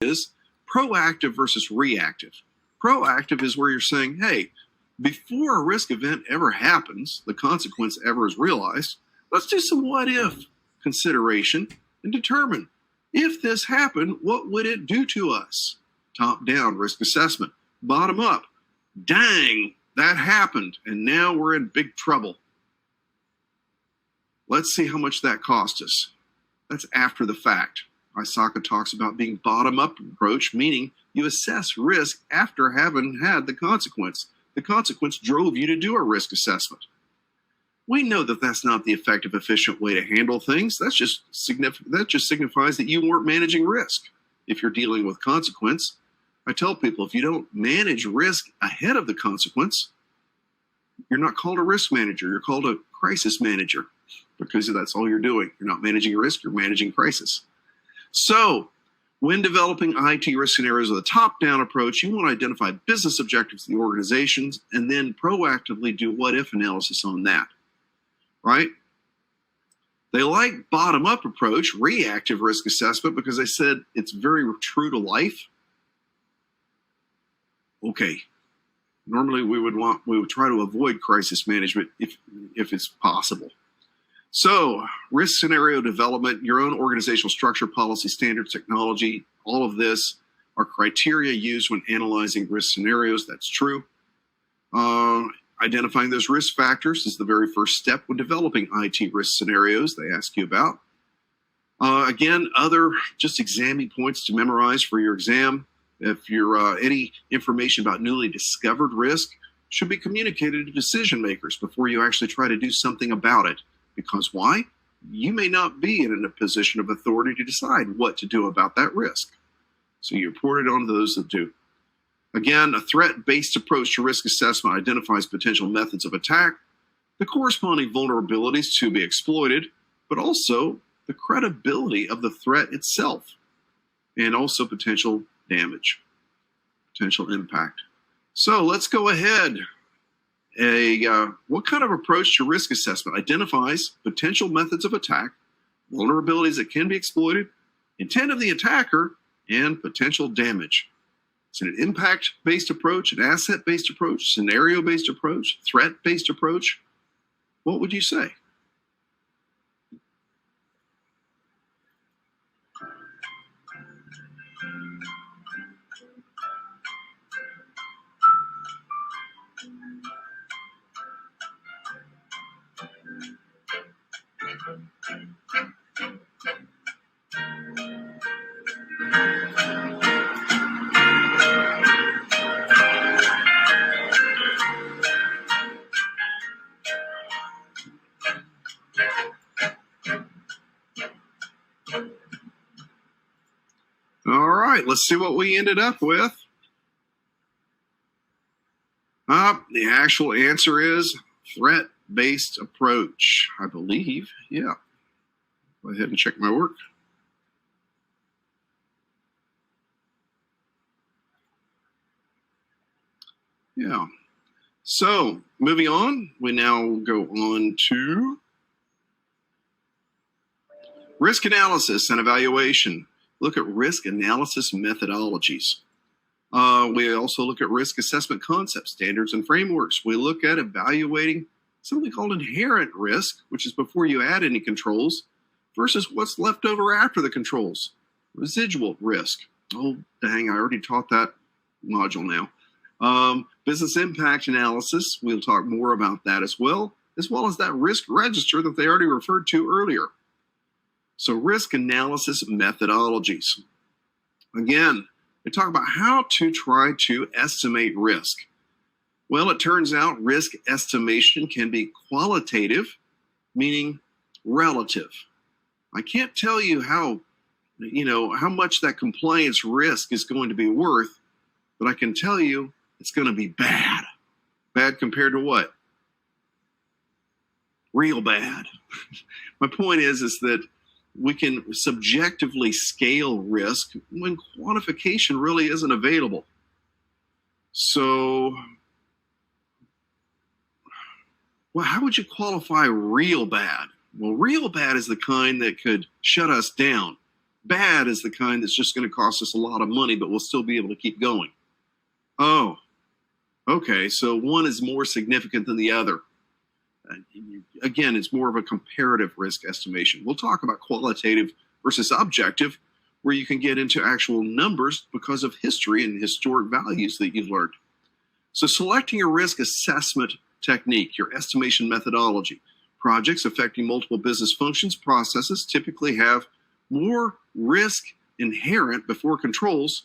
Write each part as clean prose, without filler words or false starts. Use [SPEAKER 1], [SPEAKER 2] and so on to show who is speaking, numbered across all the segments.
[SPEAKER 1] is proactive versus reactive. Proactive is where you're saying, hey, before a risk event ever happens, the consequence ever is realized, let's do some what if consideration and determine, if this happened, what would it do to us? Top down risk assessment. Bottom up, dang, that happened, and now we're in big trouble. Let's see how much that cost us. That's after the fact. ISACA talks about being bottom-up approach, meaning you assess risk after having had the consequence. The consequence drove you to do a risk assessment. We know that that's not the effective, efficient way to handle things. That just signifies that you weren't managing risk. If you're dealing with consequence, I tell people, if you don't manage risk ahead of the consequence, you're not called a risk manager. You're called a crisis manager, because that's all you're doing. You're not managing risk, you're managing crisis. So when developing IT risk scenarios with a top-down approach, you want to identify business objectives of the organizations and then proactively do what-if analysis on that, right? They like bottom-up approach, reactive risk assessment, because they said it's very true to life. Okay, normally we would try to avoid crisis management if it's possible. So, risk scenario development, your own organizational structure, policy, standards, technology, all of this are criteria used when analyzing risk scenarios. That's true. Identifying those risk factors is the very first step when developing IT risk scenarios they ask you about. Again, other just exam points to memorize for your exam. If you're any information about newly discovered risk should be communicated to decision makers before you actually try to do something about it. Because why? You may not be in a position of authority to decide what to do about that risk. So you report it on to those that do. Again, a threat-based approach to risk assessment identifies potential methods of attack, the corresponding vulnerabilities to be exploited, but also the credibility of the threat itself, and also potential damage, potential impact. So let's go ahead. What kind of approach to risk assessment identifies potential methods of attack, vulnerabilities that can be exploited, intent of the attacker, and potential damage? It's an impact-based approach, an asset-based approach, scenario-based approach, threat-based approach. What would you say? All right, let's see what we ended up with. The actual answer is threat-based approach, I believe. Yeah. Go ahead and check my work. Yeah. So, moving on, we now go on to risk analysis and evaluation. Look at risk analysis methodologies. We also look at risk assessment concepts, standards, and frameworks. We look at evaluating something called inherent risk, which is before you add any controls, versus what's left over after the controls, residual risk. Oh, dang, I already taught that module now. Business impact analysis, we'll talk more about that as well as that risk register that they already referred to earlier. So risk analysis methodologies. Again, they talk about how to try to estimate risk. Well, it turns out risk estimation can be qualitative, meaning relative. I can't tell you how much that compliance risk is going to be worth, but I can tell you it's going to be bad. Bad compared to what? Real bad. My point is that we can subjectively scale risk when quantification really isn't available. So, well, how would you qualify real bad? Well, real bad is the kind that could shut us down. Bad is the kind that's just going to cost us a lot of money, but we'll still be able to keep going. Oh, okay, so one is more significant than the other. Again, it's more of a comparative risk estimation. We'll talk about qualitative versus objective, where you can get into actual numbers because of history and historic values that you've learned. So selecting a risk assessment technique, your estimation methodology. Projects affecting multiple business functions, processes typically have more risk inherent before controls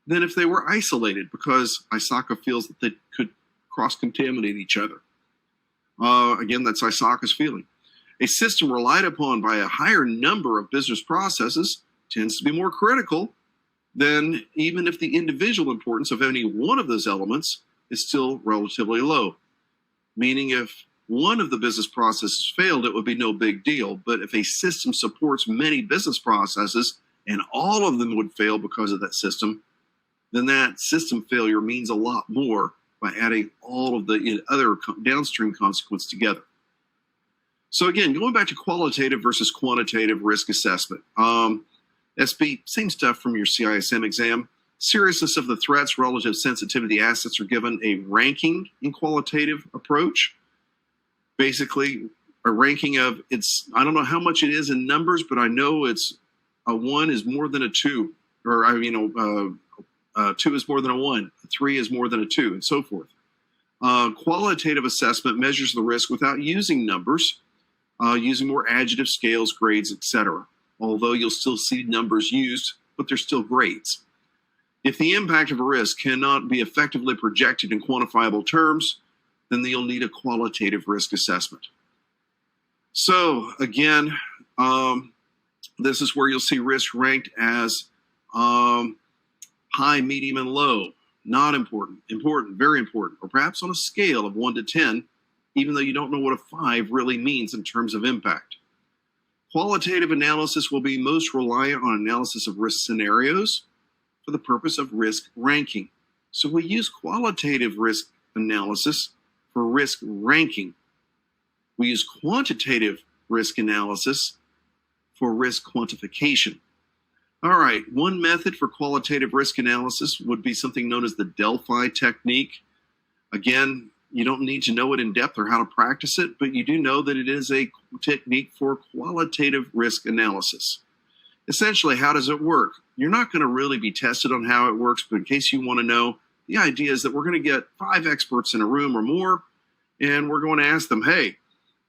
[SPEAKER 1] than if they were isolated, because ISACA feels that they could cross-contaminate each other. Again, that's ISACA's feeling. A system relied upon by a higher number of business processes tends to be more critical than even if the individual importance of any one of those elements is still relatively low. Meaning if one of the business processes failed, it would be no big deal. But if a system supports many business processes and all of them would fail because of that system, then that system failure means a lot more by adding all of the other downstream consequences together. So again, going back to qualitative versus quantitative risk assessment. SB, same stuff from your CISM exam. Seriousness of the threats, relative sensitivity assets are given a ranking in qualitative approach. Basically, a ranking of I don't know how much it is in numbers, but I know it's a 1 is more than a 2, or 2 is more than a 1, a 3 is more than a 2, and so forth. Qualitative assessment measures the risk without using numbers, using more adjective scales, grades, etc. Although you'll still see numbers used, but they're still grades. If the impact of a risk cannot be effectively projected in quantifiable terms, then you'll need a qualitative risk assessment. So again, this is where you'll see risk ranked as high, medium, and low. Not important, important, very important, or perhaps on a scale of 1 to 10, even though you don't know what a 5 really means in terms of impact. Qualitative analysis will be most reliant on analysis of risk scenarios for the purpose of risk ranking. So we use qualitative risk analysis for risk ranking. We use quantitative risk analysis for risk quantification. All right, one method for qualitative risk analysis would be something known as the Delphi technique. Again, you don't need to know it in depth or how to practice it, but you do know that it is a technique for qualitative risk analysis. Essentially, how does it work? You're not going to really be tested on how it works, but in case you want to know, the idea is that we're going to get 5 experts in a room or more, and we're going to ask them, hey,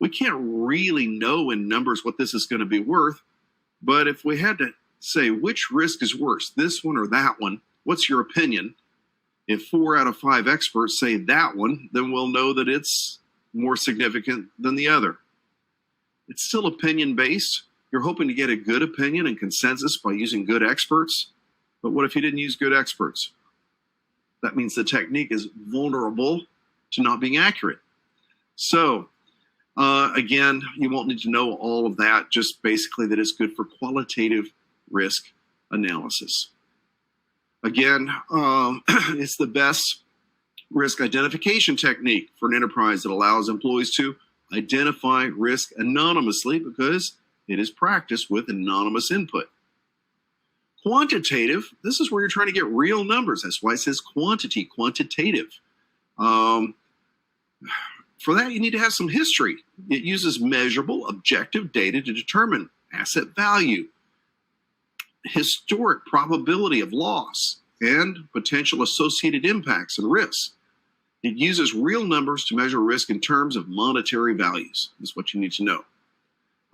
[SPEAKER 1] we can't really know in numbers what this is going to be worth, but if we had to say which risk is worse, this one or that one, what's your opinion? If 4 out of 5 experts say that one, then we'll know that it's more significant than the other. It's still opinion-based. You're hoping to get a good opinion and consensus by using good experts, but what if you didn't use good experts? That means the technique is vulnerable to not being accurate. So, again, you won't need to know all of that, just basically that it's good for qualitative risk analysis. Again, it's the best risk identification technique for an enterprise that allows employees to identify risk anonymously because it is practiced with anonymous input. Quantitative, this is where you're trying to get real numbers. That's why it says quantity, quantitative. For that, you need to have some history. It uses measurable, objective data to determine asset value, historic probability of loss, and potential associated impacts and risks. It uses real numbers to measure risk in terms of monetary values. That's what you need to know.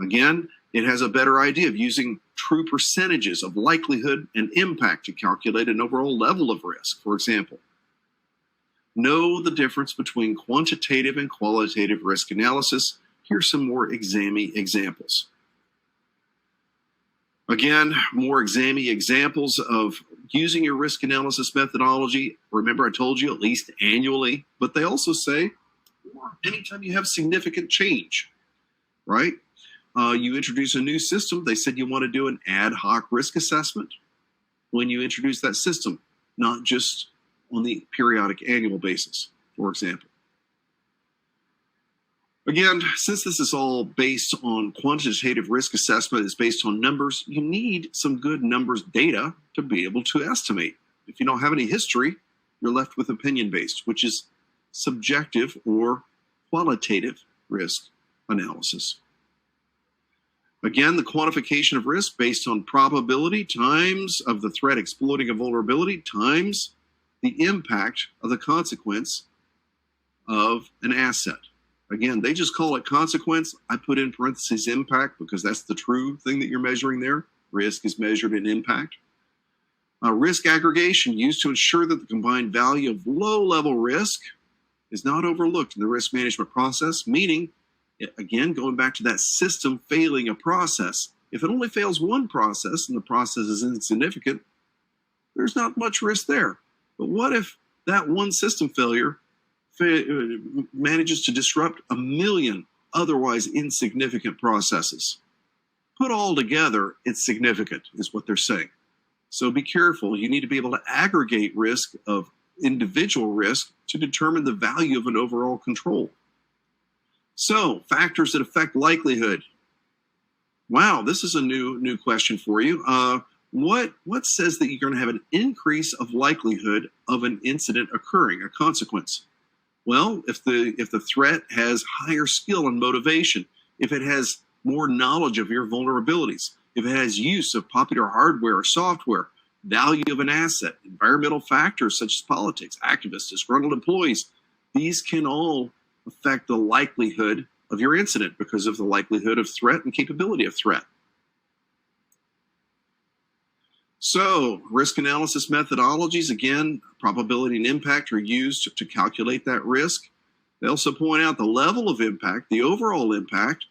[SPEAKER 1] Again, it has a better idea of using true percentages of likelihood and impact to calculate an overall level of risk, for example. Know the difference between quantitative and qualitative risk analysis. Here's some more exammy examples. Again, more exammy examples of using your risk analysis methodology. Remember, I told you at least annually, but they also say anytime you have significant change, right? You introduce a new system, they said you want to do an ad hoc risk assessment when you introduce that system, not just on the periodic annual basis, for example. Again, since this is all based on quantitative risk assessment, it's based on numbers, you need some good numbers data to be able to estimate. If you don't have any history, you're left with opinion-based, which is subjective or qualitative risk analysis. Again, the quantification of risk based on probability times of the threat exploiting a vulnerability times the impact of the consequence of an asset. Again, they just call it consequence. I put in parentheses impact because that's the true thing that you're measuring there. Risk is measured in impact. Risk aggregation used to ensure that the combined value of low-level risk is not overlooked in the risk management process, meaning, again, going back to that system failing a process. If it only fails one process and the process is insignificant, there's not much risk there. But what if that one system failure manages to disrupt 1 million otherwise insignificant processes? Put all together, it's significant, is what they're saying. So be careful. You need to be able to aggregate risk of individual risk to determine the value of an overall control. So, factors that affect likelihood. Wow, this is a new question for you. What says that you're going to have an increase of likelihood of an incident occurring, a consequence? Well, if the threat has higher skill and motivation, if it has more knowledge of your vulnerabilities, if it has use of popular hardware or software, value of an asset, environmental factors such as politics, activists, disgruntled employees, these can all affect the likelihood of your incident because of the likelihood of threat and capability of threat. So, risk analysis methodologies, again, probability and impact are used to calculate that risk. They also point out the level of impact, the overall impact,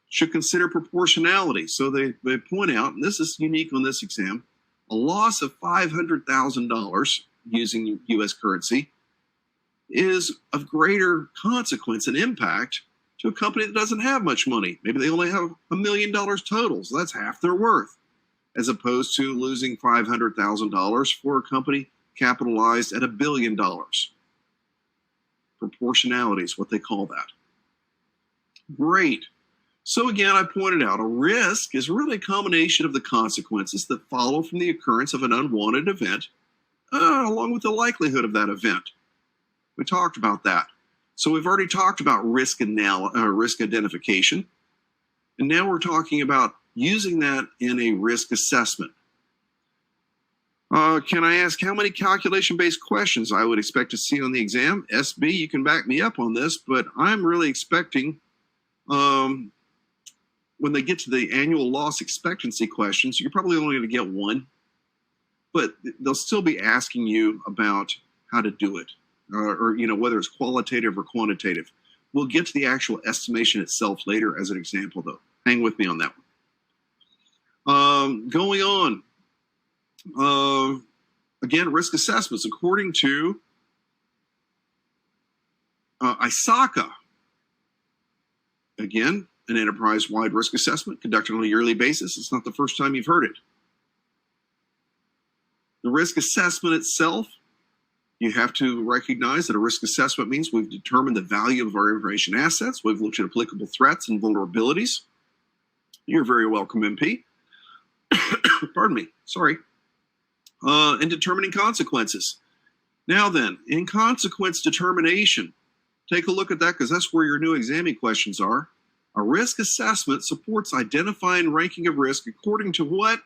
[SPEAKER 1] should consider proportionality. So they point out, and this is unique on this exam, a loss of $500,000 using U.S. currency is of greater consequence and impact to a company that doesn't have much money. Maybe they only have $1 million total, so that's half their worth, as opposed to losing $500,000 for a company capitalized at $1 billion. Proportionality is what they call that. Great. So again, I pointed out a risk is really a combination of the consequences that follow from the occurrence of an unwanted event, along with the likelihood of that event. We talked about that. So we've already talked about risk identification, and now we're talking about using that in a risk assessment. Can I ask how many calculation-based questions I would expect to see on the exam? SB, you can back me up on this, but I'm really expecting when they get to the annual loss expectancy questions, you're probably only going to get one, but they'll still be asking you about how to do it, or whether it's qualitative or quantitative. We'll get to the actual estimation itself later as an example, though. Hang with me on that one. Going on, again, risk assessments. According to ISACA, again, an enterprise-wide risk assessment conducted on a yearly basis. It's not the first time you've heard it. The risk assessment itself, you have to recognize that a risk assessment means we've determined the value of our information assets. We've looked at applicable threats and vulnerabilities. You're very welcome, MP. Pardon me, sorry. And determining consequences. Now then, in consequence determination, take a look at that because that's where your new examining questions are. A risk assessment supports identifying and ranking of risk according to what?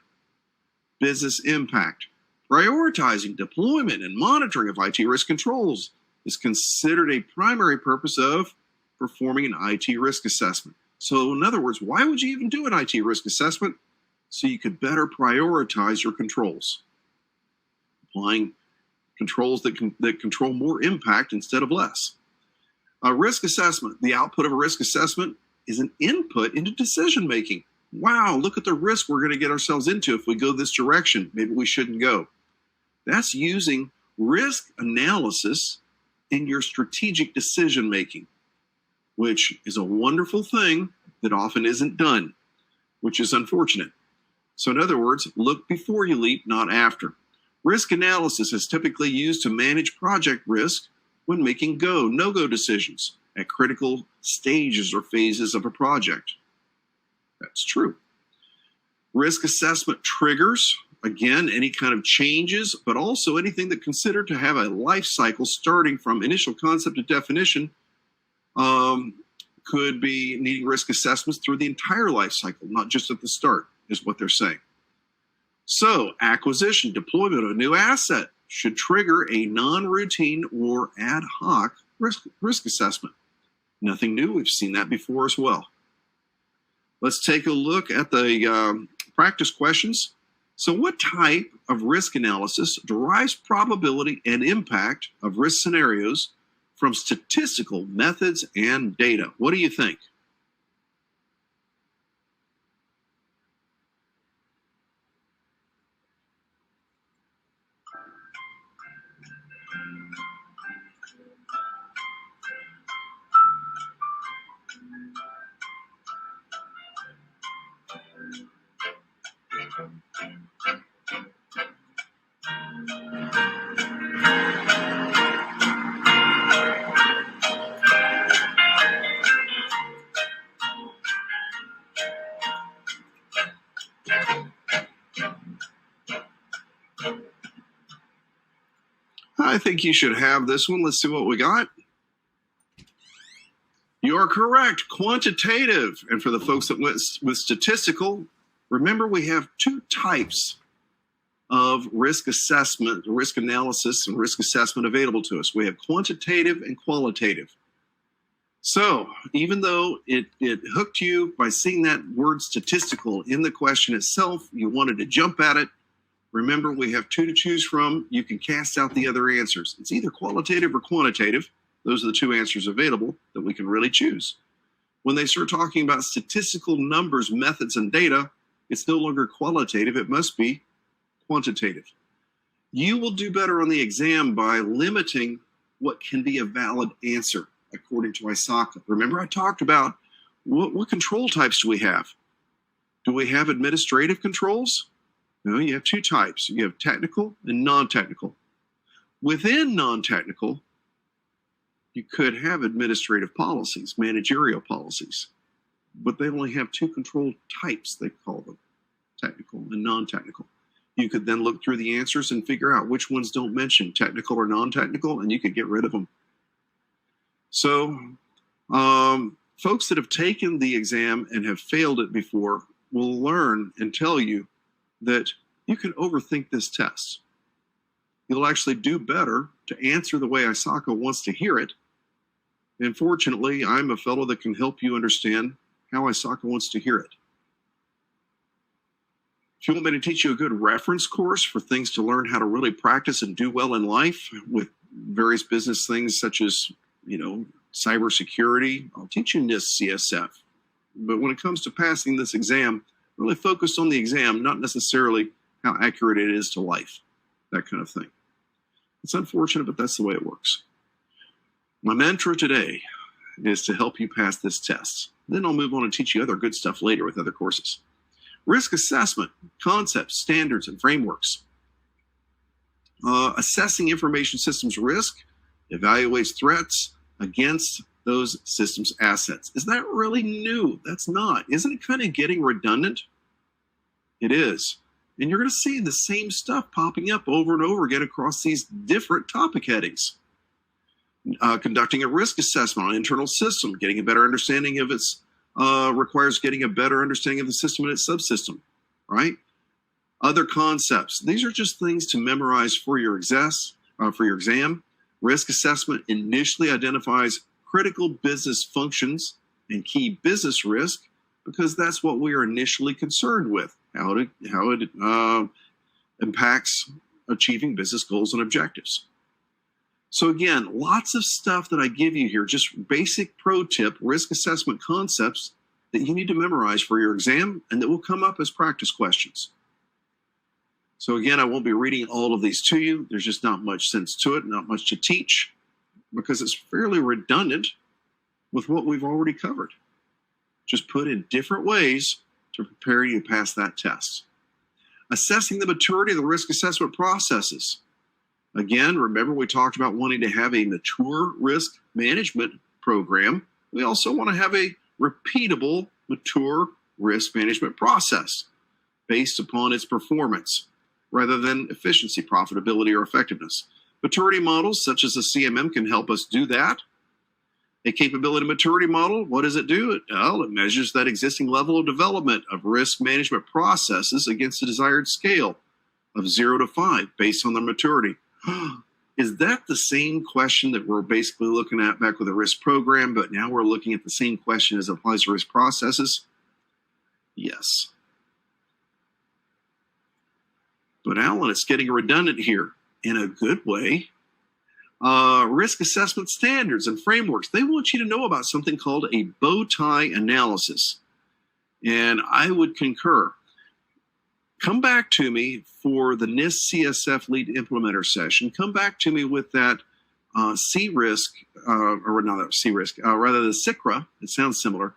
[SPEAKER 1] Business impact. Prioritizing deployment and monitoring of IT risk controls is considered a primary purpose of performing an IT risk assessment. So in other words, why would you even do an IT risk assessment? So you could better prioritize your controls. Applying controls that control more impact instead of less. A risk assessment, the output of a risk assessment is an input into decision making. Wow, look at the risk we're going to get ourselves into if we go this direction. Maybe we shouldn't go. That's using risk analysis in your strategic decision making, which is a wonderful thing that often isn't done, which is unfortunate. So in other words, look before you leap, not after. Risk analysis is typically used to manage project risk when making go, no-go decisions at critical stages or phases of a project. That's true. Risk assessment triggers, again, any kind of changes, but also anything that considered to have a life cycle starting from initial concept to definition could be needing risk assessments through the entire life cycle, not just at the start, is what they're saying. So, acquisition, deployment of a new asset should trigger a non-routine or ad hoc risk assessment. Nothing new. We've seen that before as well. Let's take a look at the practice questions. So what type of risk analysis derives probability and impact of risk scenarios from statistical methods and data? What do you think? I think you should have this one. Let's see what we got. You are correct, quantitative. And for the folks that went with statistical, remember we have two types of risk assessment, risk analysis, and risk assessment available to us. We have quantitative and qualitative. So even though it hooked you by seeing that word statistical in the question itself, you wanted to jump at it. Remember, we have two to choose from. You can cast out the other answers. It's either qualitative or quantitative. Those are the two answers available that we can really choose. When they start talking about statistical numbers, methods, and data, it's no longer qualitative. It must be quantitative. You will do better on the exam by limiting what can be a valid answer according to ISACA. Remember, I talked about what control types do we have? Do we have administrative controls? No, you have two types. You have technical and non-technical. Within non-technical, you could have administrative policies, managerial policies, but they only have two control types, they call them, technical and non-technical. You could then look through the answers and figure out which ones don't mention technical or non-technical, and you could get rid of them. So folks that have taken the exam and have failed it before will learn and tell you that you can overthink this test. You'll actually do better to answer the way ISACA wants to hear it. And fortunately, I'm a fellow that can help you understand how ISACA wants to hear it. If you want me to teach you a good reference course for things to learn how to really practice and do well in life with various business things such as, cybersecurity, I'll teach you NIST CSF. But when it comes to passing this exam, really focus on the exam, not necessarily how accurate it is to life, that kind of thing. It's unfortunate, but that's the way it works. My mantra today is to help you pass this test. Then I'll move on and teach you other good stuff later with other courses. Risk assessment, concepts, standards, and frameworks. Assessing information systems risk evaluates threats against those systems assets. Is that really new? That's not. Isn't it kind of getting redundant? It is. And you're going to see the same stuff popping up over and over again across these different topic headings. Conducting a risk assessment on an internal system, getting a better understanding of its, requires getting a better understanding of the system and its subsystem, right? Other concepts. These are just things to memorize for your exam. Risk assessment initially identifies critical business functions and key business risk because that's what we are initially concerned with, how it impacts achieving business goals and objectives. So again, lots of stuff that I give you here, just basic pro tip, risk assessment concepts that you need to memorize for your exam and that will come up as practice questions. So again, I won't be reading all of these to you. There's just not much sense to it, not much to teach, because it's fairly redundant with what we've already covered. Just put in different ways to prepare you to pass that test. Assessing the maturity of the risk assessment processes. Again, remember we talked about wanting to have a mature risk management program, we also want to have a repeatable, mature risk management process based upon its performance rather than efficiency, profitability, or effectiveness. Maturity models such as the CMM can help us do that. A capability maturity model, what does it do? Well, it measures that existing level of development of risk management processes against a desired scale of 0 to 5 based on their maturity. Is that the same question that we're basically looking at back with the risk program, but now we're looking at the same question as it applies to risk processes? Yes. But Alan, it's getting redundant here in a good way. Risk assessment standards and frameworks. They want you to know about something called a bow tie analysis. And I would concur. Come back to me for the NIST CSF lead implementer session. Come back to me with that CRISC, or not CRISC, rather the CICRA, it sounds similar,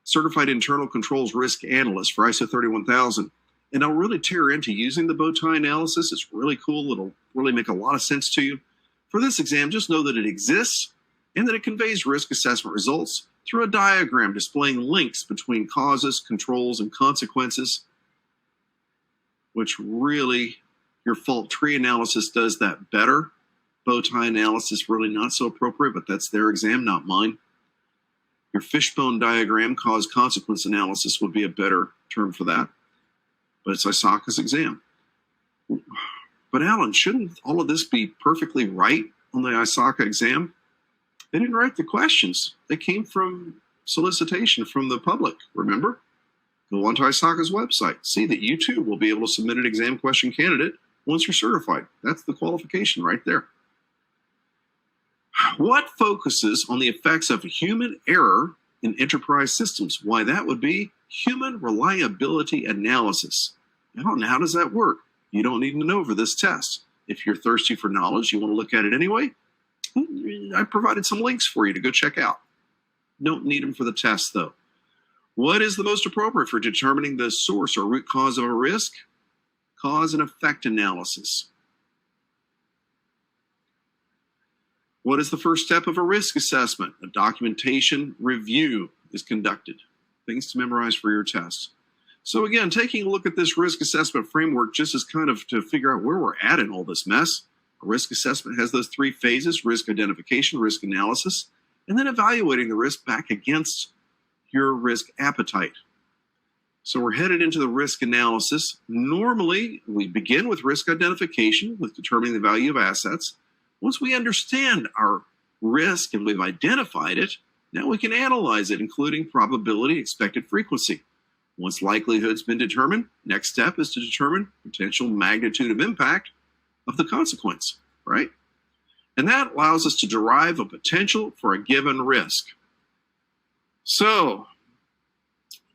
[SPEAKER 1] Certified Internal Controls Risk Analyst for ISO 31000. And I'll really tear into using the bow tie analysis. It's really cool. It'll really make a lot of sense to you. For this exam, just know that it exists and that it conveys risk assessment results through a diagram displaying links between causes, controls, and consequences, which really, your fault tree analysis does that better. Bow tie analysis really not so appropriate, but that's their exam, not mine. Your fishbone diagram, cause-consequence analysis would be a better term for that, but it's ISACA's exam. But Alan, shouldn't all of this be perfectly right on the ISACA exam? They didn't write the questions. They came from solicitation from the public, remember? Go onto ISACA's website. See that you too will be able to submit an exam question candidate once you're certified. That's the qualification right there. What focuses on the effects of human error in enterprise systems? Why, that would be human reliability analysis. Now, how does that work? You don't need to know for this test. If you're thirsty for knowledge, you want to look at it anyway, I provided some links for you to go check out. Don't need them for the test, though. What is the most appropriate for determining the source or root cause of a risk? Cause and effect analysis. What is the first step of a risk assessment? A documentation review is conducted. Things to memorize for your test. So again, taking a look at this risk assessment framework just as kind of to figure out where we're at in all this mess. A risk assessment has those 3 phases: risk identification, risk analysis, and then evaluating the risk back against your risk appetite. So we're headed into the risk analysis. Normally, we begin with risk identification, with determining the value of assets. Once we understand our risk and we've identified it, now we can analyze it, including probability, expected frequency. Once likelihood's been determined, next step is to determine potential magnitude of impact of the consequence, right? And that allows us to derive a potential for a given risk. So,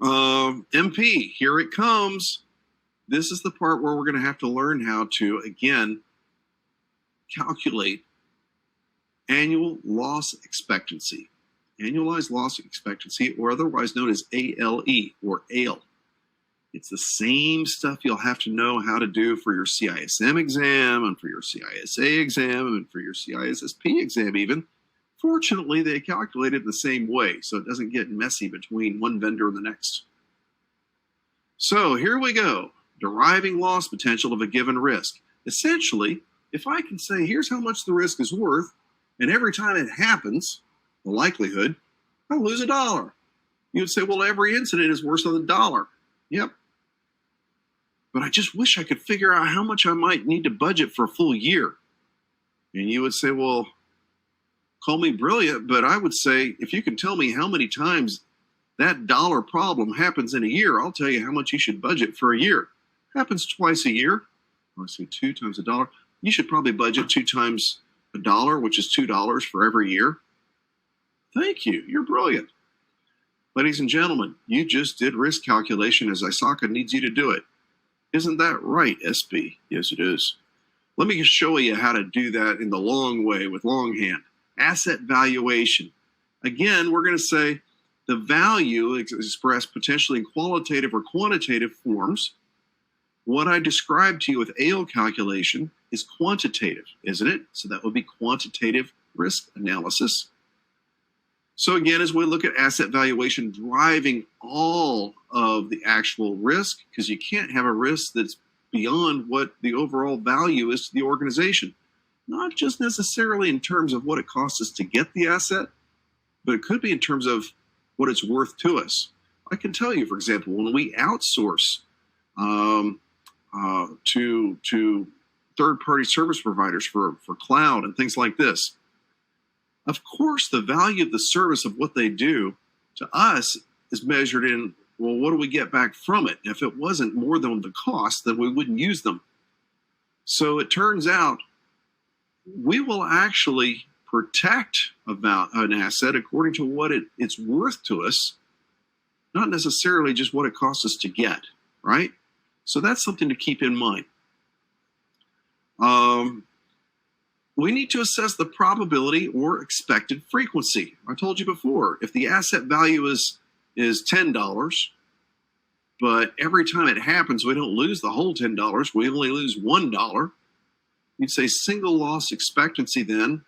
[SPEAKER 1] MP, here it comes. This is the part where we're going to have to learn how to, again, calculate annual loss expectancy. Annualized loss expectancy, or otherwise known as ALE, or ALE. It's the same stuff you'll have to know how to do for your CISM exam, and for your CISA exam, and for your CISSP exam even. Fortunately, they calculate it the same way, so it doesn't get messy between one vendor and the next. So here we go. Deriving loss potential of a given risk. Essentially, if I can say, here's how much the risk is worth, and every time it happens, the likelihood, I'll lose $1. You would say, well, every incident is worse than $1. Yep. But I just wish I could figure out how much I might need to budget for a full year. And you would say, well, call me brilliant, but I would say, if you can tell me how many times that dollar problem happens in a year, I'll tell you how much you should budget for a year. Happens twice a year. Let's see, 2 times $1. You should probably budget 2 times $1, which is $2 for every year. Thank you. You're brilliant. Ladies and gentlemen, you just did risk calculation as ISACA needs you to do it. Isn't that right, SB? Yes, it is. Let me just show you how to do that in the long way with longhand. Asset valuation. Again, we're going to say the value is expressed potentially in qualitative or quantitative forms. What I described to you with ALE calculation is quantitative, isn't it? So that would be quantitative risk analysis. So again, as we look at asset valuation driving all of the actual risk, because you can't have a risk that's beyond what the overall value is to the organization. Not just necessarily in terms of what it costs us to get the asset, but it could be in terms of what it's worth to us. I can tell you, for example, when we outsource to third-party service providers for cloud and things like this, of course, the value of the service of what they do to us is measured in, well, what do we get back from it? If it wasn't more than the cost, then we wouldn't use them. So it turns out we will actually protect about an asset according to what it's worth to us, not necessarily just what it costs us to get, right? So that's something to keep in mind. We need to assess the probability or expected frequency. I told you before, if the asset value is $10, but every time it happens, we don't lose the whole $10, we only lose $1, you'd say single loss expectancy then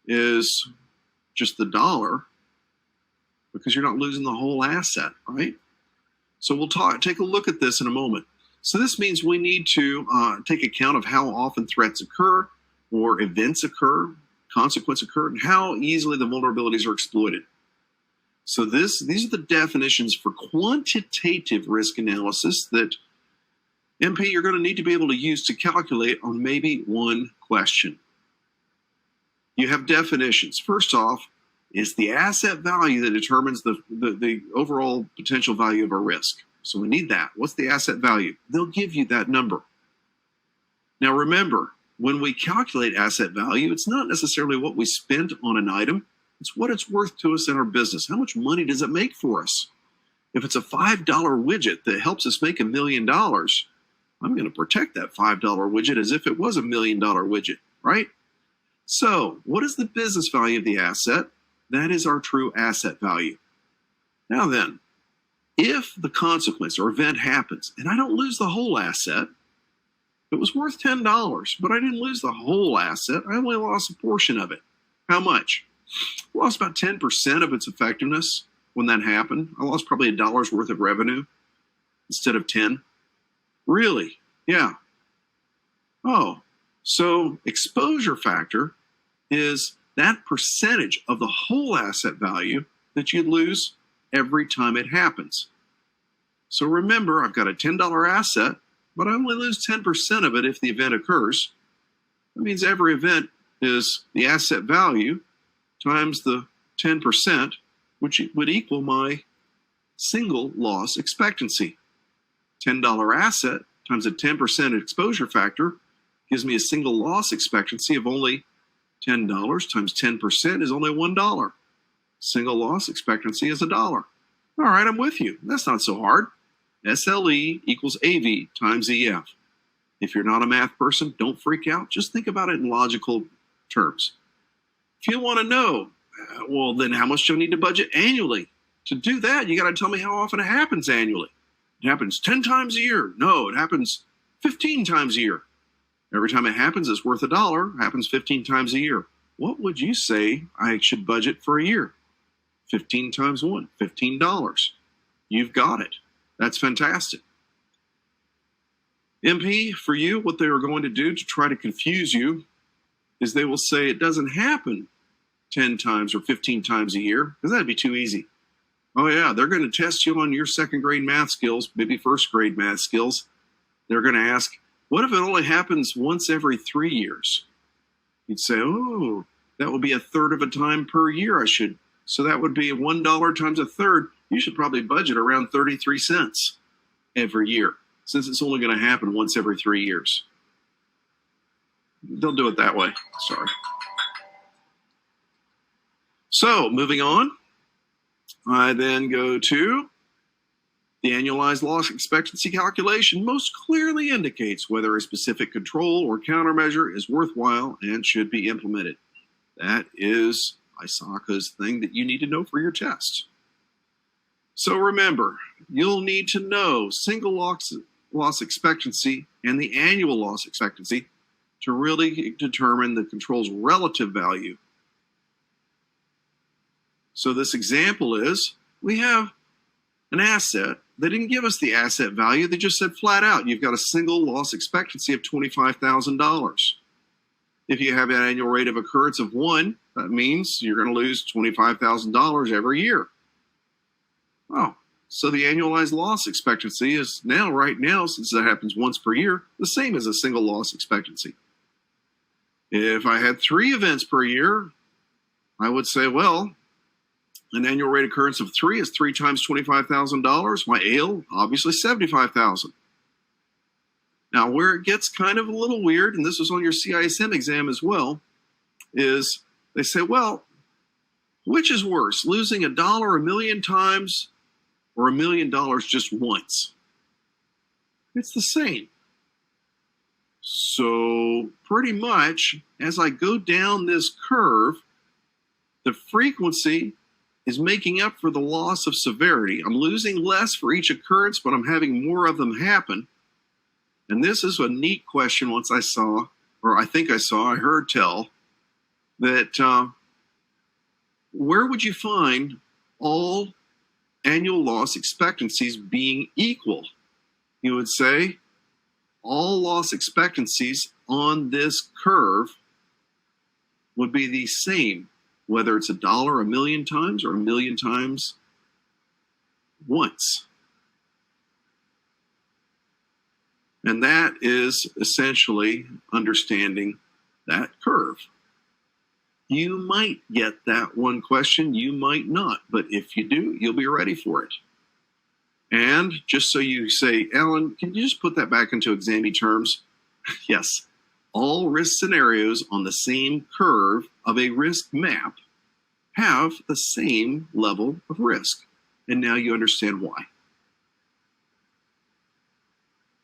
[SPEAKER 1] is just the dollar, because you're not losing the whole asset, right? So we'll take a look at this in a moment. So this means we need to take account of how often threats occur, or events occur, consequences occur, and how easily the vulnerabilities are exploited. So these are the definitions for quantitative risk analysis that, MP, you're going to need to be able to use to calculate on maybe one question. You have definitions. First off, it's the asset value that determines the overall potential value of a risk. So we need that. What's the asset value? They'll give you that number. Now remember, when we calculate asset value, it's not necessarily what we spent on an item. It's what it's worth to us in our business. How much money does it make for us? If it's a $5 widget that helps us make $1 million, I'm going to protect that $5 widget as if it was $1 million widget, right? So what is the business value of the asset? That is our true asset value. Now then, if the consequence or event happens and I don't lose the whole asset, it was worth $10, but I didn't lose the whole asset. I only lost a portion of it. How much? I lost about 10% of its effectiveness when that happened. I lost probably $1 worth of revenue instead of 10. Really? Yeah. Oh, so exposure factor is that percentage of the whole asset value that you lose every time it happens. So remember, I've got a $10 asset, but I only lose 10% of it if the event occurs. That means every event is the asset value times the 10%, which would equal my single loss expectancy. $10 asset times a 10% exposure factor gives me a single loss expectancy of only $10 times 10% is only $1. Single loss expectancy is $1. All right, I'm with you. That's not so hard. SLE equals AV times EF. If you're not a math person, don't freak out. Just think about it in logical terms. If you want to know, well, then how much do I need to budget annually? To do that, you got to tell me how often it happens annually. It happens 10 times a year. No, it happens 15 times a year. Every time it happens, it's worth $1. It happens 15 times a year. What would you say I should budget for a year? 15 times 1, $15. You've got it. That's fantastic. MP, for you, what they are going to do to try to confuse you is they will say it doesn't happen 10 times or 15 times a year, because that'd be too easy. Oh yeah, they're going to test you on your second grade math skills, maybe first grade math skills. They're going to ask, what if it only happens once every 3 years? You'd say, oh, that would be a third of a time per year I should. So that would be $1 times a third. You should probably budget around 33 cents every year, since it's only going to happen once every 3 years. They'll do it that way. Sorry. So moving on, I then go to the annualized loss expectancy calculation most clearly indicates whether a specific control or countermeasure is worthwhile and should be implemented. That is ISACA's thing that you need to know for your test. So remember, you'll need to know single loss expectancy and the annual loss expectancy to really determine the control's relative value. So this example is, we have an asset. They didn't give us the asset value. They just said flat out, you've got a single loss expectancy of $25,000. If you have an annual rate of occurrence of 1, that means you're going to lose $25,000 every year. Oh, so the annualized loss expectancy is now, right now, since that happens once per year, the same as a single loss expectancy. If I had 3 events per year, I would say, well, an annual rate occurrence of 3 is 3 times $25,000. My ALE, obviously $75,000. Now, where it gets kind of a little weird, and this was on your CISM exam as well, is they say, well, which is worse, losing $1 a million times or $1 million just once? It's the same. So pretty much, as I go down this curve, the frequency is making up for the loss of severity. I'm losing less for each occurrence, but I'm having more of them happen. And this is a neat question once I saw, or I think I heard tell, that where would you find all annual loss expectancies being equal? You would say all loss expectancies on this curve would be the same, whether it's $1 a million times or a million times once. And that is essentially understanding that curve. You might get that one question, you might not, but if you do, you'll be ready for it. And just so you say, Alan, can you just put that back into exam terms? Yes, all risk scenarios on the same curve of a risk map have the same level of risk. And now you understand why.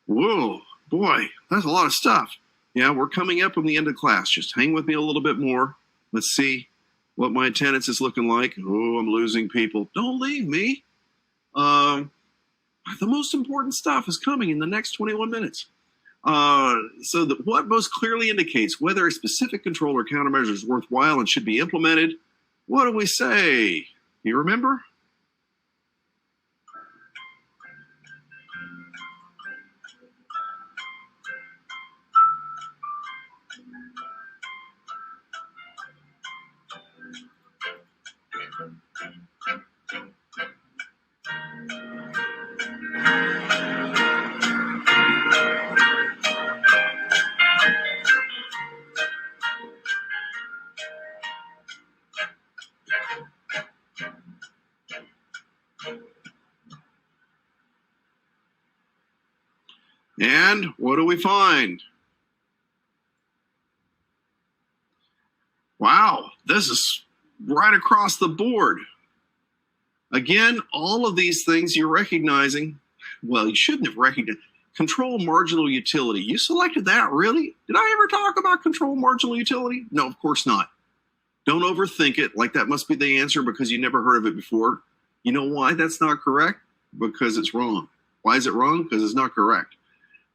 [SPEAKER 1] Whoa, boy, that's a lot of stuff. Yeah, we're coming up on the end of class. Just hang with me a little bit more. Let's see what my attendance is looking like. Oh, I'm losing people. Don't leave me. The most important stuff is coming in the next 21 minutes. So what most clearly indicates whether a specific control or countermeasure is worthwhile and should be implemented? What do we say? You remember? And what do we find? Wow, this is right across the board. Again, all of these things you're recognizing, well, you shouldn't have recognized. Control marginal utility. You selected that, really? Did I ever talk about control marginal utility? No, of course not. Don't overthink it like that must be the answer because you never heard of it before. You know why that's not correct? Because it's wrong. Why is it wrong? Because it's not correct.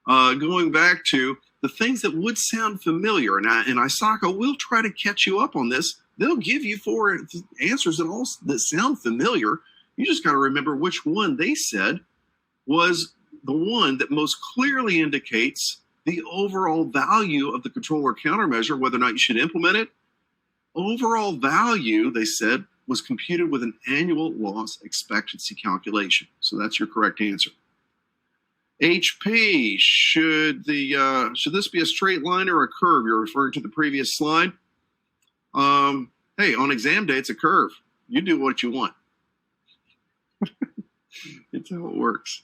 [SPEAKER 1] Going back to the things that would sound familiar, and ISACA will try to catch you up on this. They'll give you 4 answers that sound familiar. You just got to remember which one they said was the one that most clearly indicates the overall value of the control or countermeasure, whether or not you should implement it. Overall value, they said, was computed with an annual loss expectancy calculation. So that's your correct answer. HP, should this be a straight line or a curve? You're referring to the previous slide. Hey, on exam day, it's a curve. You do what you want. It's how it works.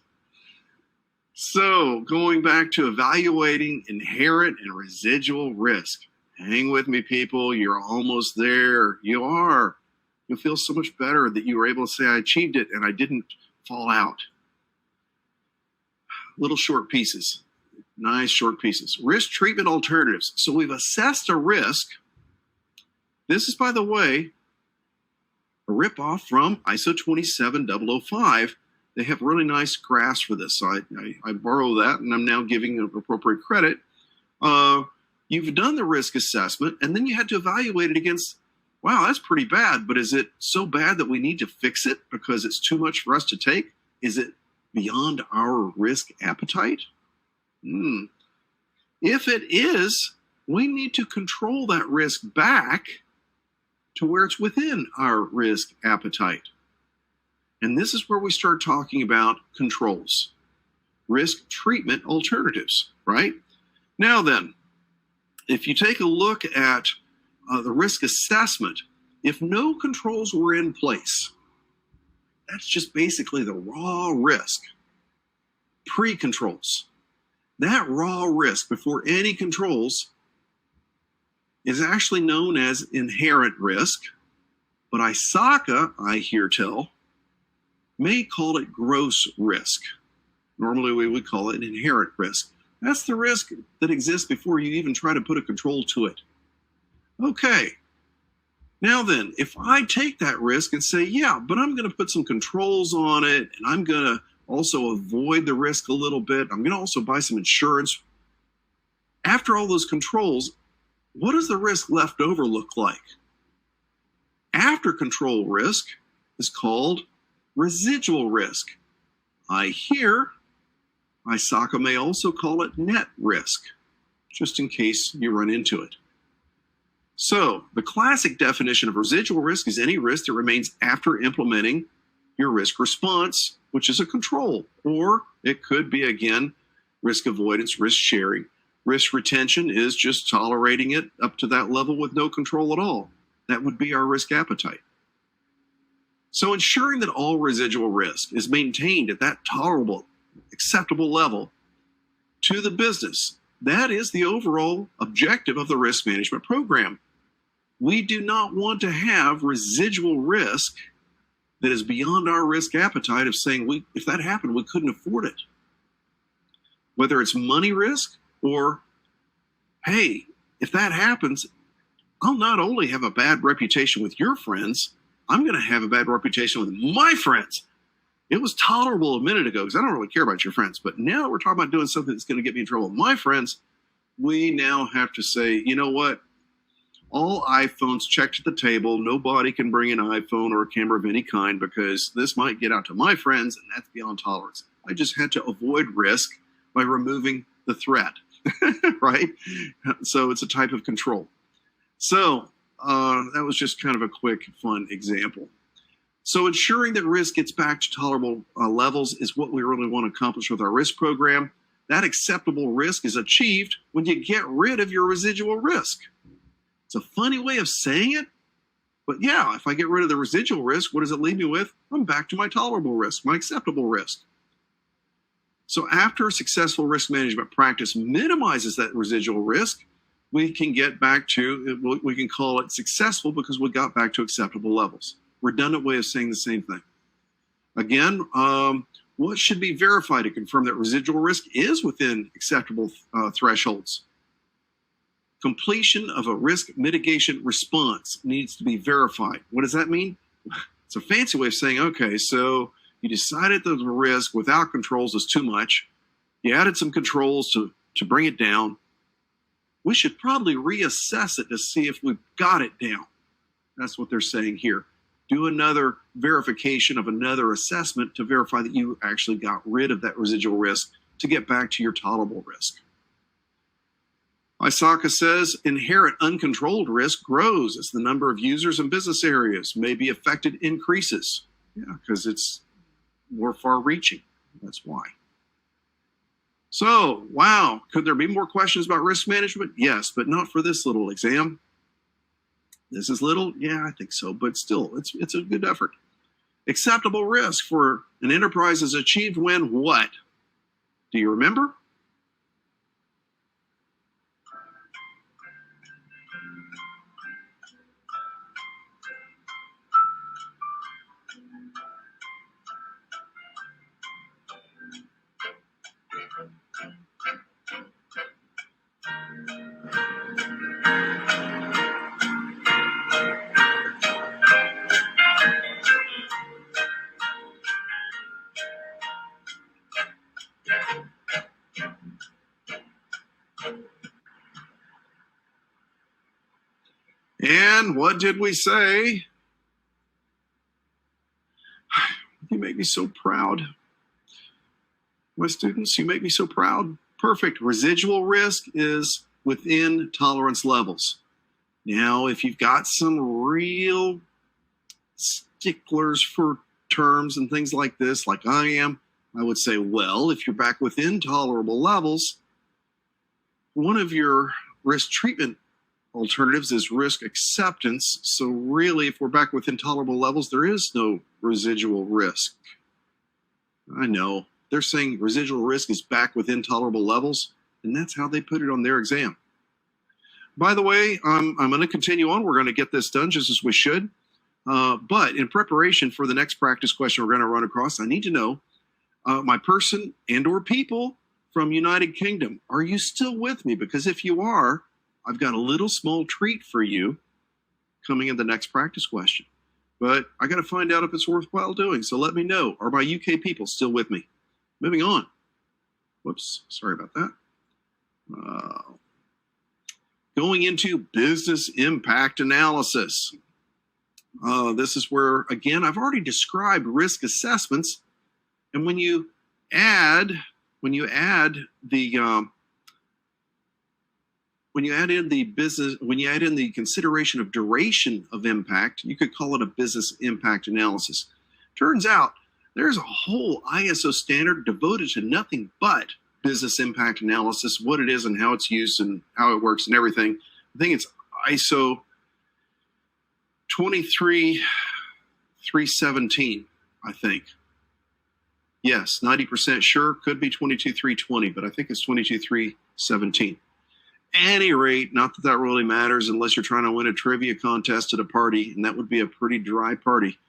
[SPEAKER 1] So going back to evaluating inherent and residual risk. Hang with me, people. You're almost there. You are. You'll feel so much better that you were able to say, I achieved it and I didn't fall out. Little short pieces. Nice short pieces. Risk treatment alternatives. So we've assessed a risk. This is, by the way, a ripoff from ISO 27005. They have really nice graphs for this. So I borrow that, and I'm now giving appropriate credit. You've done the risk assessment, and then you had to evaluate it against Wow, that's pretty bad, but is it so bad that we need to fix it because it's too much for us to take? Is it beyond our risk appetite? If it is, we need to control that risk back to where it's within our risk appetite. And this is where we start talking about controls, risk treatment alternatives, right? Now then, if you take a look at the risk assessment, if no controls were in place, that's just basically the raw risk, pre-controls. That raw risk before any controls is actually known as inherent risk, but ISACA, I hear tell, may call it gross risk. Normally we would call it inherent risk. That's the risk that exists before you even try to put a control to it. Okay, now then, if I take that risk and say, yeah, but I'm going to put some controls on it, and I'm going to also avoid the risk a little bit, I'm going to also buy some insurance. After all those controls, what does the risk left over look like? After control risk is called residual risk. I hear ISACA may also call it net risk, just in case you run into it. So the classic definition of residual risk is any risk that remains after implementing your risk response, which is a control, or it could be, again, risk avoidance, risk sharing. Risk retention is just tolerating it up to that level with no control at all. That would be our risk appetite. So ensuring that all residual risk is maintained at that tolerable, acceptable level to the business, that is the overall objective of the risk management program. We do not want to have residual risk that is beyond our risk appetite of saying, if that happened, we couldn't afford it. Whether it's money risk or, hey, if that happens, I'll not only have a bad reputation with your friends, I'm going to have a bad reputation with my friends. It was tolerable a minute ago because I don't really care about your friends. But now that we're talking about doing something that's going to get me in trouble with my friends, we now have to say, you know what? All iPhones checked at the table. Nobody can bring an iPhone or a camera of any kind because this might get out to my friends, and that's beyond tolerance. I just had to avoid risk by removing the threat, right? So it's a type of control. So that was just kind of a quick, fun example. So ensuring that risk gets back to tolerable levels is what we really want to accomplish with our risk program. That acceptable risk is achieved when you get rid of your residual risk. It's a funny way of saying it, but yeah, if I get rid of the residual risk, what does it leave me with? I'm back to my tolerable risk, my acceptable risk. So after a successful risk management practice minimizes that residual risk, we can get back to, we can call it successful because we got back to acceptable levels. Redundant way of saying the same thing. Again, what should be verified to confirm that residual risk is within acceptable thresholds? Completion of a risk mitigation response needs to be verified. What does that mean? It's a fancy way of saying, okay, so you decided that the risk without controls is too much. You added some controls to bring it down. We should probably reassess it to see if we've got it down. That's what they're saying here. Do another verification of another assessment to verify that you actually got rid of that residual risk to get back to your tolerable risk. ISACA says inherent uncontrolled risk grows as the number of users and business areas may be affected increases. Yeah, because it's more far-reaching. That's why. So, wow, could there be more questions about risk management? Yes, but not for this little exam. This is little? Yeah, I think so, but still, it's a good effort. Acceptable risk for an enterprise is achieved when what? Do you remember? And what did we say? You make me so proud. My students, you make me so proud. Perfect. Residual risk is within tolerance levels. Now, if you've got some real sticklers for terms and things like this, like I am, I would say, well, if you're back within tolerable levels, one of your risk treatment alternatives is risk acceptance. So really, if we're back within tolerable levels, there is no residual risk. I know. They're saying residual risk is back within tolerable levels, and that's how they put it on their exam. By the way, I'm going to continue on. We're going to get this done just as we should. But in preparation for the next practice question we're going to run across, I need to know my person and or people from United Kingdom. Are you still with me? Because if you are, I've got a little small treat for you coming in the next practice question. But I got to find out if it's worthwhile doing. So let me know. Are my UK people still with me? Moving on. Whoops, sorry about that. Going into business impact analysis. This is where, again, I've already described risk assessments. And when you add in the consideration of duration of impact, you could call it a business impact analysis. Turns out there's a whole ISO standard devoted to nothing but business impact analysis, what it is and how it's used and how it works and everything. I think it's ISO 23317, I think. Yes, 90% sure, could be 22320, but I think it's 22317. Any rate, not that that really matters unless you're trying to win a trivia contest at a party, and that would be a pretty dry party.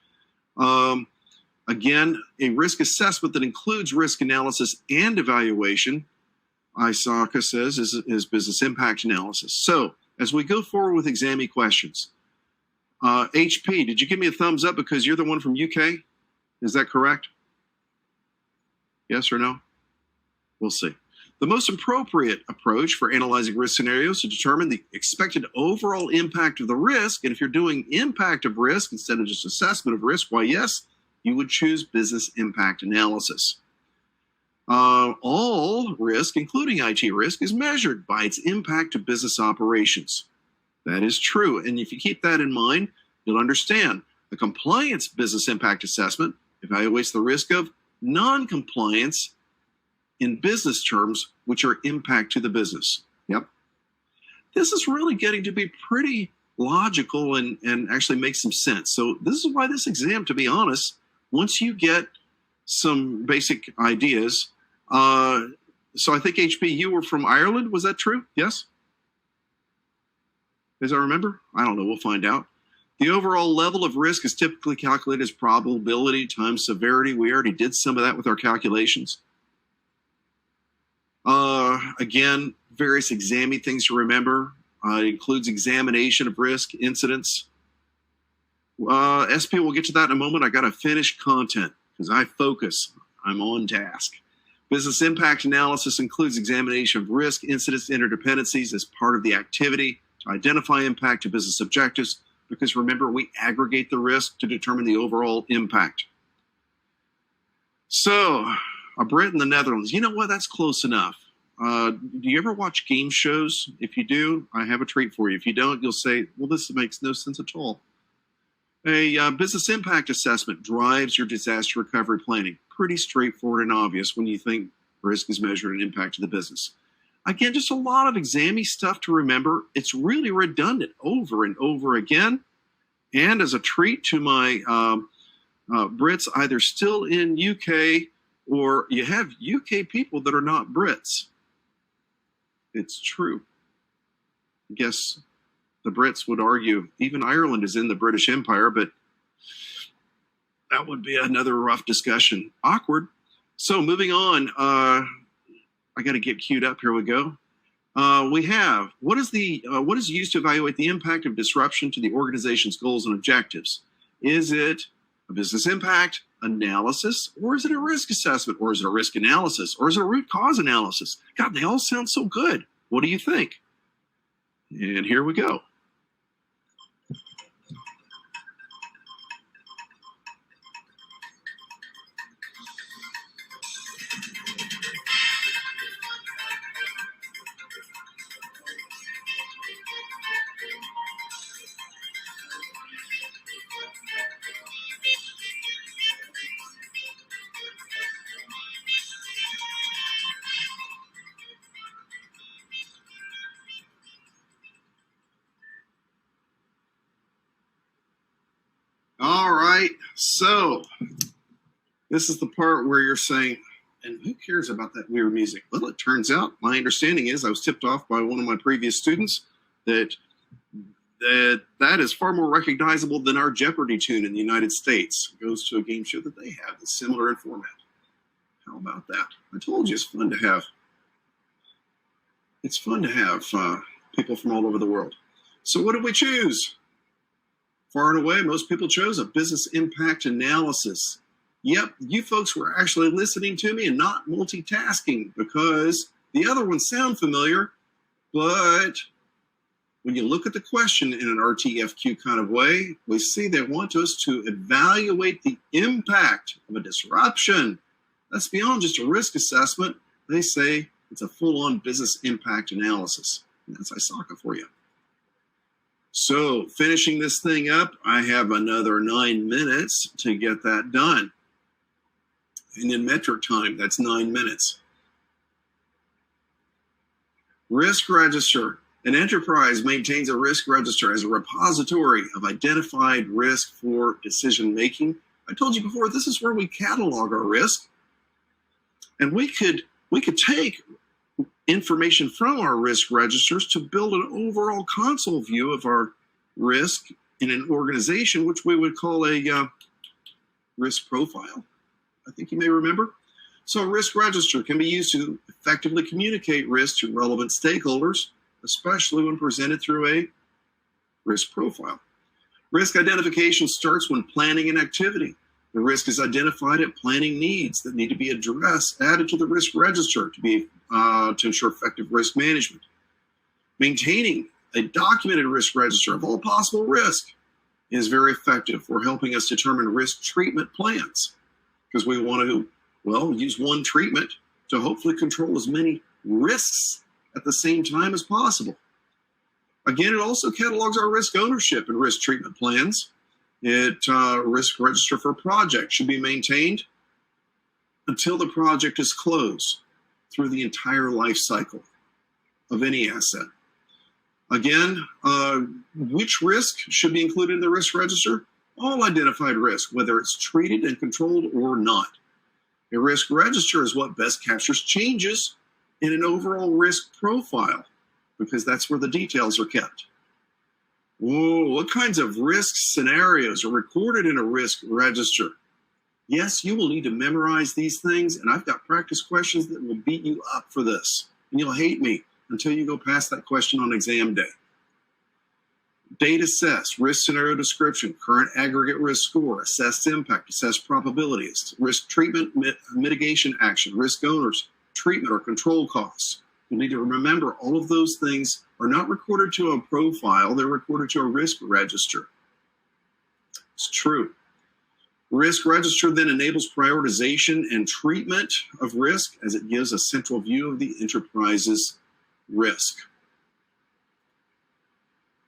[SPEAKER 1] Again, a risk assessment that includes risk analysis and evaluation, ISACA says, is business impact analysis. So, as we go forward with exam questions, HP, did you give me a thumbs up because you're the one from UK? Is that correct? Yes or no? We'll see. The most appropriate approach for analyzing risk scenarios is to determine the expected overall impact of the risk. And if you're doing impact of risk instead of just assessment of risk, why, yes, you would choose business impact analysis. All risk, including IT risk, is measured by its impact to business operations. That is true. And if you keep that in mind, you'll understand the compliance business impact assessment evaluates the risk of non-compliance in business terms, which are impact to the business. Yep. This is really getting to be pretty logical and actually makes some sense. So this is why this exam, to be honest, once you get some basic ideas, so I think HP, you were from Ireland, was that true? Yes? As I remember? I don't know, we'll find out. The overall level of risk is typically calculated as probability times severity. We already did some of that with our calculations. Again, various exam things to remember. It includes examination of risk, incidents. SP, we'll get to that in a moment. I got to finish content because I focus. I'm on task. Business impact analysis includes examination of risk, incidents, interdependencies as part of the activity to identify impact to business objectives. Because remember, we aggregate the risk to determine the overall impact. So, a Brit in the Netherlands. You know what? That's close enough. Do you ever watch game shows? If you do, I have a treat for you. If you don't, you'll say, well, this makes no sense at all. A business impact assessment drives your disaster recovery planning. Pretty straightforward and obvious when you think risk is measured and impact to the business. Again, just a lot of exam-y stuff to remember. It's really redundant over and over again. And as a treat to my Brits, either still in UK or you have UK people that are not Brits. It's true. I guess the Brits would argue even Ireland is in the British Empire, but that would be another rough discussion. Awkward. So moving on, I got to get queued up. Here we go. We have, what is used to evaluate the impact of disruption to the organization's goals and objectives? Is it a business impact analysis, or is it a risk assessment, or is it a risk analysis, or is it a root cause analysis? God, they all sound so good. What do you think? And here we go. right, so this is the part where you're saying, and who cares about that weird music? Well, it turns out, my understanding is, I was tipped off by one of my previous students that that is far more recognizable than our Jeopardy tune in the United States. It goes to a game show that they have that's similar in format. How about that? I told you it's fun to have. It's fun to have people from all over the world. So what did we choose? Far and away, most people chose a business impact analysis. Yep, you folks were actually listening to me and not multitasking, because the other ones sound familiar, but when you look at the question in an RTFQ kind of way, we see they want us to evaluate the impact of a disruption. That's beyond just a risk assessment. They say it's a full-on business impact analysis. And that's ISACA for you. So finishing this thing up, I have another 9 minutes to get that done. And in metric time, that's 9 minutes. Risk register. An enterprise maintains a risk register as a repository of identified risk for decision making. I told you before, this is where we catalog our risk. And we could take information from our risk registers to build an overall console view of our risk in an organization, which we would call a risk profile. I think you may remember. So a risk register can be used to effectively communicate risk to relevant stakeholders, especially when presented through a risk profile. Risk identification starts when planning an activity. The risk is identified at planning needs that need to be addressed, added to the risk register to ensure effective risk management. Maintaining a documented risk register of all possible risk is very effective for helping us determine risk treatment plans, because we want to, well, use one treatment to hopefully control as many risks at the same time as possible. Again, it also catalogs our risk ownership and risk treatment plans. Risk register for a project should be maintained until the project is closed through the entire life cycle of any asset. Again, which risk should be included in the risk register? All identified risk, whether it's treated and controlled or not. A risk register is what best captures changes in an overall risk profile, because that's where the details are kept. Whoa, what kinds of risk scenarios are recorded in a risk register? Yes, you will need to memorize these things, and I've got practice questions that will beat you up for this, and you'll hate me until you go past that question on exam day. Date assess, risk scenario description, current aggregate risk score, assessed impact, assessed probabilities, risk treatment, mitigation action, risk owners, treatment or control costs. You need to remember all of those things are not recorded to a profile, they're recorded to a risk register. It's true. Risk register then enables prioritization and treatment of risk, as it gives a central view of the enterprise's risk.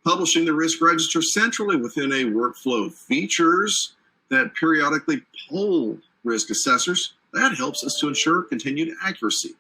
[SPEAKER 1] Publishing the risk register centrally within a workflow features that periodically poll risk assessors. That helps us to ensure continued accuracy.